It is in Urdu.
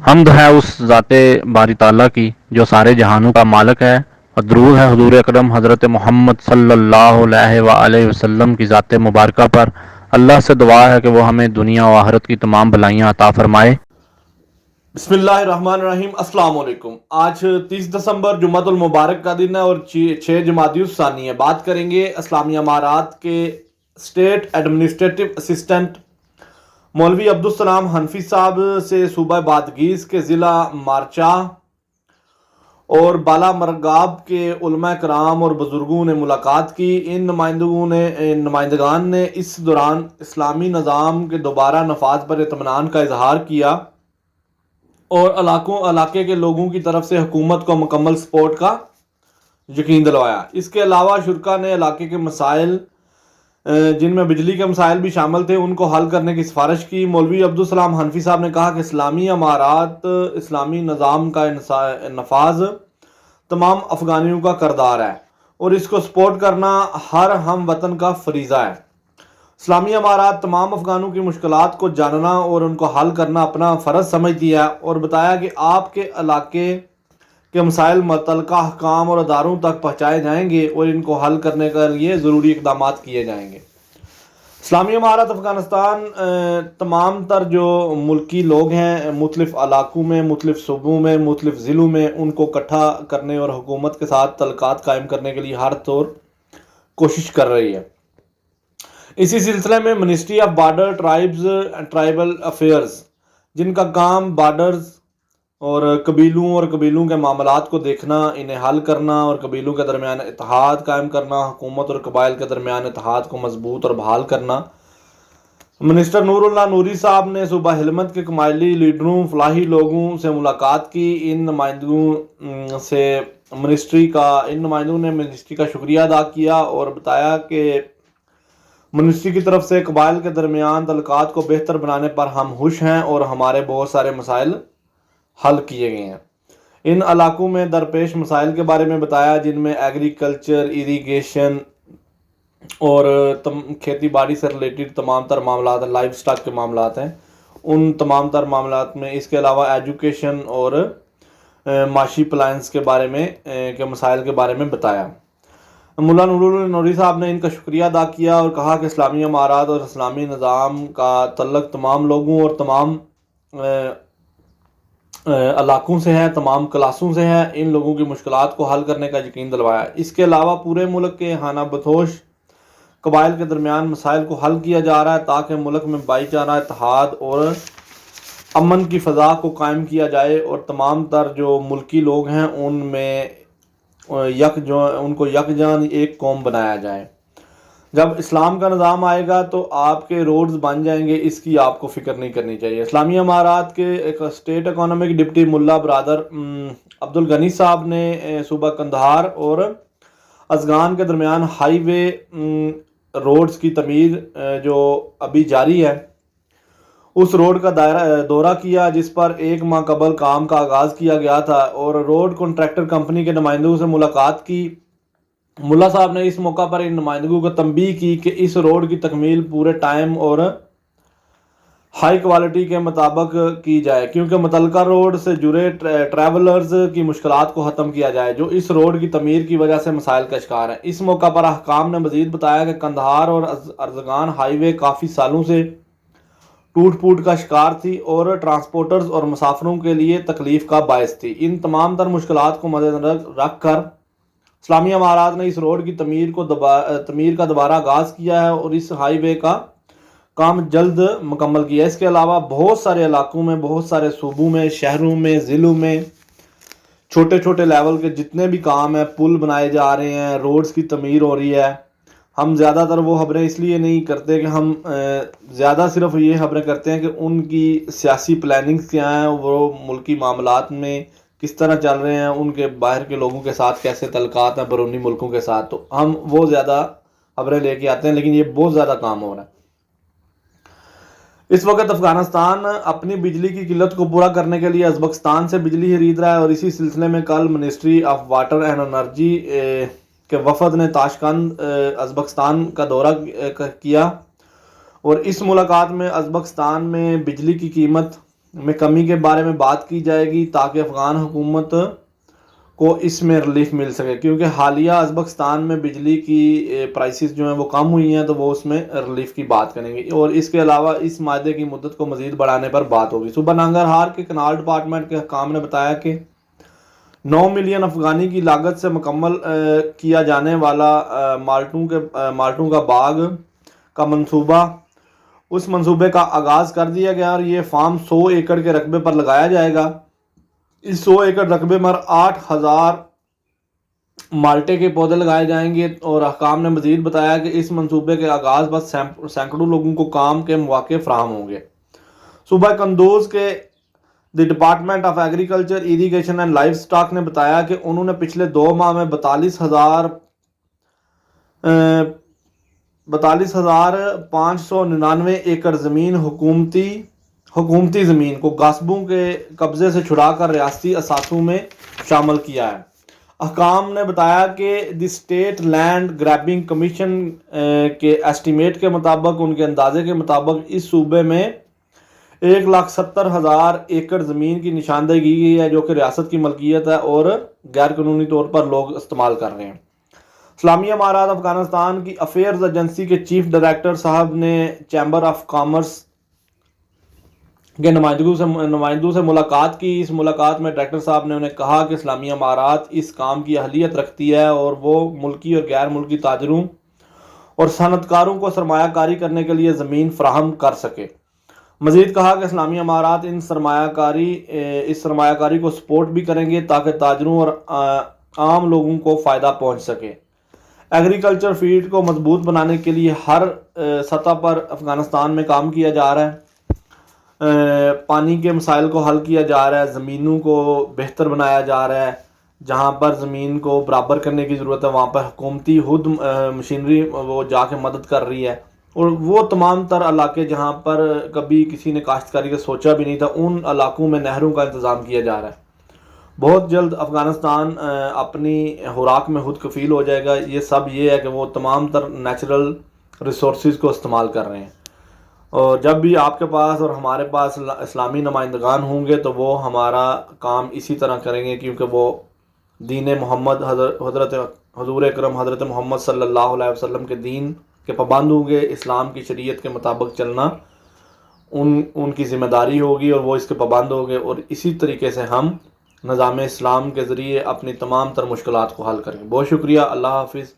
حمد ہے اس ذات باری تعالیٰ کی جو سارے جہانوں کا مالک ہے، اور درود ہے حضور اکرم حضرت محمد صلی اللہ علیہ وآلہ وسلم کی ذات مبارکہ پر۔ اللہ سے دعا ہے کہ وہ ہمیں دنیا و آخرت کی تمام بھلائیاں عطا فرمائے۔ بسم اللہ الرحمن الرحیم۔ السلام علیکم۔ آج 30 دسمبر جمعۃ المبارک کا دن ہے اور 6 جمادی الثانی ہے۔ بات کریں گے اسلامی امارات کے اسٹیٹ ایڈمنسٹریٹو اسسٹنٹ مولوی عبدالسلام حنفی صاحب سے صوبہ بادغیس کے ضلع مارچا اور بالا مرغاب کے علماء کرام اور بزرگوں نے ملاقات کی۔ ان نمائندگان نے اس دوران اسلامی نظام کے دوبارہ نفاذ پر اطمینان کا اظہار کیا اور علاقے کے لوگوں کی طرف سے حکومت کو مکمل سپورٹ کا یقین دلوایا۔ اس کے علاوہ شرکا نے علاقے کے مسائل جن میں بجلی کے مسائل بھی شامل تھے ان کو حل کرنے کی سفارش کی۔ مولوی عبدالسلام حنفی صاحب نے کہا کہ اسلامی امارات اسلامی نظام کا نفاذ تمام افغانیوں کا کردار ہے اور اس کو سپورٹ کرنا ہر ہم وطن کا فریضہ ہے۔ اسلامی امارات تمام افغانوں کی مشکلات کو جاننا اور ان کو حل کرنا اپنا فرض سمجھتی ہے، اور بتایا کہ آپ کے علاقے کے مسائل متعلقہ حکام اور اداروں تک پہنچائے جائیں گے اور ان کو حل کرنے کے لیے ضروری اقدامات کیے جائیں گے۔ اسلامی امارات افغانستان تمام تر جو ملکی لوگ ہیں مختلف علاقوں میں، مختلف صوبوں میں، مختلف ضلعوں میں، ان کو اکٹھا کرنے اور حکومت کے ساتھ تعلقات قائم کرنے کے لیے ہر طور کوشش کر رہی ہے۔ اسی سلسلے میں ministry of border tribes and tribal affairs, جن کا کام بارڈرز اور قبیلوں کے معاملات کو دیکھنا، انہیں حل کرنا اور قبیلوں کے درمیان اتحاد قائم کرنا، حکومت اور قبائل کے درمیان اتحاد کو مضبوط اور بحال کرنا۔ منسٹر نور اللہ نوری صاحب نے صوبہ ہلمند کے قبائلی لیڈروں، فلاحی لوگوں سے ملاقات کی۔ ان نمائندوں نے منسٹری کا شکریہ ادا کیا اور بتایا کہ منسٹری کی طرف سے قبائل کے درمیان تعلقات کو بہتر بنانے پر ہم خوش ہیں اور ہمارے بہت سارے مسائل حل کیے گئے ہیں۔ ان علاقوں میں درپیش مسائل کے بارے میں بتایا، جن میں ایگریکلچر، اریگیشن اور کھیتی باڑی سے ریلیٹڈ تمام تر معاملات، لائف سٹاک کے معاملات ہیں، ان تمام تر معاملات میں۔ اس کے علاوہ ایجوکیشن اور معاشی پلانس کے بارے میں کے مسائل کے بارے میں بتایا۔ مولا نور اللہ نوری صاحب نے ان کا شکریہ ادا کیا اور کہا کہ اسلامی امارات اور اسلامی نظام کا تعلق تمام لوگوں اور تمام علاقوں سے ہے، تمام کلاسوں سے ہے۔ ان لوگوں کی مشکلات کو حل کرنے کا یقین دلوایا۔ اس کے علاوہ پورے ملک کے خانہ بدوش قبائل کے درمیان مسائل کو حل کیا جا رہا ہے تاکہ ملک میں بھائی چارہ، اتحاد اور امن کی فضا کو قائم کیا جائے اور تمام تر جو ملکی لوگ ہیں ان میں ان کو یکجان ایک قوم بنایا جائے۔ جب اسلام کا نظام آئے گا تو آپ کے روڈز بن جائیں گے، اس کی آپ کو فکر نہیں کرنی چاہیے۔ اسلامی امارات کے ایک اسٹیٹ اکانومک ڈپٹی ملا برادر عبدالغنی صاحب نے صوبہ قندھار اور ازغان کے درمیان ہائی وے روڈز کی تعمیر جو ابھی جاری ہے اس روڈ کا دورہ کیا، جس پر 1 ماہ قبل کام کا آغاز کیا گیا تھا، اور روڈ کنٹریکٹر کمپنی کے نمائندوں سے ملاقات کی۔ ملا صاحب نے اس موقع پر ان نمائندگوں کو تنبیہ کی کہ اس روڈ کی تکمیل پورے ٹائم اور ہائی کوالٹی کے مطابق کی جائے، کیونکہ متعلقہ روڈ سے جڑے ٹریولرز کی مشکلات کو ختم کیا جائے جو اس روڈ کی تعمیر کی وجہ سے مسائل کا شکار ہیں۔ اس موقع پر حکام نے مزید بتایا کہ قندھار اور ارزگان ہائی وے کافی سالوں سے ٹوٹ پھوٹ کا شکار تھی اور ٹرانسپورٹرز اور مسافروں کے لیے تکلیف کا باعث تھی۔ ان تمام تر مشکلات کو مد نظر رکھ کر اسلامی امارات نے اس روڈ کی تعمیر کا دوبارہ آغاز کیا ہے اور اس ہائی وے کا کام جلد مکمل کیا ہے۔ اس کے علاوہ بہت سارے علاقوں میں، بہت سارے صوبوں میں، شہروں میں، ضلعوں میں چھوٹے چھوٹے لیول کے جتنے بھی کام ہیں، پل بنائے جا رہے ہیں، روڈز کی تعمیر ہو رہی ہے۔ ہم زیادہ تر وہ خبریں اس لیے نہیں کرتے کہ ہم زیادہ صرف یہ خبریں کرتے ہیں کہ ان کی سیاسی پلاننگز کیا ہیں، وہ ملکی معاملات میں کس طرح چل رہے ہیں، ان کے باہر کے لوگوں کے ساتھ کیسے تعلقات ہیں بیرونی ملکوں کے ساتھ، تو ہم وہ زیادہ خبریں لے کے آتے ہیں، لیکن یہ بہت زیادہ کام ہو رہا ہے۔ اس وقت افغانستان اپنی بجلی کی قلت کو پورا کرنے کے لیے ازبکستان سے بجلی خرید رہا ہے، اور اسی سلسلے میں کل ministry of water and energy کے وفد نے تاشقند ازبکستان کا دورہ کیا، اور اس ملاقات میں ازبکستان میں بجلی کی قیمت میں کمی کے بارے میں بات کی جائے گی تاکہ افغان حکومت کو اس میں ریلیف مل سکے، کیونکہ حالیہ ازبکستان میں بجلی کی پرائسز جو ہیں وہ کم ہوئی ہیں، تو وہ اس میں ریلیف کی بات کریں گے، اور اس کے علاوہ اس معاہدے کی مدت کو مزید بڑھانے پر بات ہوگی۔ صوبہ ننگرہار کے کینال ڈپارٹمنٹ کے حکام نے بتایا کہ 9 ملین افغانی کی لاگت سے مکمل کیا جانے والا مالٹوں کا باغ کا منصوبہ، اس منصوبے کا آغاز کر دیا گیا، اور یہ فارم 100 ایکڑ کے رقبے پر لگایا جائے گا۔ اس 100 ایکڑ رقبے پر 8,000 مالٹے کے پودے لگائے جائیں گے، اور حکام نے مزید بتایا کہ اس منصوبے کے آغاز پر سینکڑوں لوگوں کو کام کے مواقع فراہم ہوں گے۔ صوبہ قندوز کے the department of agriculture, irrigation and life stock نے بتایا کہ انہوں نے پچھلے 2 ماہ میں 42,599 ایکڑ زمین حکومتی زمین کو غاصبوں کے قبضے سے چھڑا کر ریاستی اثاثوں میں شامل کیا ہے۔ حکام نے بتایا کہ the state land grabbing commission کے ایسٹیمیٹ کے مطابق، ان کے اندازے کے مطابق، اس صوبے میں 1,70,000 ایکڑ زمین کی نشاندہی کی گئی ہے جو کہ ریاست کی ملکیت ہے اور غیر قانونی طور پر لوگ استعمال کر رہے ہیں۔ اسلامی امارات افغانستان کی افیئرز ایجنسی کے چیف ڈائریکٹر صاحب نے چیمبر آف کامرس کے نمائندوں سے ملاقات کی۔ اس ملاقات میں ڈائریکٹر صاحب نے انہیں کہا کہ اسلامی امارات اس کام کی اہلیت رکھتی ہے اور وہ ملکی اور غیر ملکی تاجروں اور صنعت کاروں کو سرمایہ کاری کرنے کے لیے زمین فراہم کر سکے۔ مزید کہا کہ اسلامی امارات اس سرمایہ کاری کو سپورٹ بھی کریں گے تاکہ تاجروں اور عام لوگوں کو فائدہ پہنچ سکے۔ ایگریکلچر فیلڈ کو مضبوط بنانے کے لیے ہر سطح پر افغانستان میں کام کیا جا رہا ہے، پانی کے مسائل کو حل کیا جا رہا ہے، زمینوں کو بہتر بنایا جا رہا ہے، جہاں پر زمین کو برابر کرنے کی ضرورت ہے وہاں پر حکومتی خود مشینری وہ جا کے مدد کر رہی ہے، اور وہ تمام تر علاقے جہاں پر کبھی کسی نے کاشتکاری کا سوچا بھی نہیں تھا، ان علاقوں میں نہروں کا انتظام کیا جا رہا ہے۔ بہت جلد افغانستان اپنی خوراک میں خود کفیل ہو جائے گا۔ یہ ہے کہ وہ تمام تر نیچرل ریسورسز کو استعمال کر رہے ہیں، اور جب بھی آپ کے پاس اور ہمارے پاس اسلامی نمائندگان ہوں گے تو وہ ہمارا کام اسی طرح کریں گے، کیونکہ وہ دین محمد حضور اکرم حضرت محمد صلی اللہ علیہ وسلم کے دین کے پابند ہوں گے۔ اسلام کی شریعت کے مطابق چلنا ان کی ذمہ داری ہوگی اور وہ اس کے پابند ہوں گے، اور اسی طریقے سے ہم نظام اسلام کے ذریعے اپنی تمام تر مشکلات کو حل کریں گے۔ بہت شکریہ، اللہ حافظ۔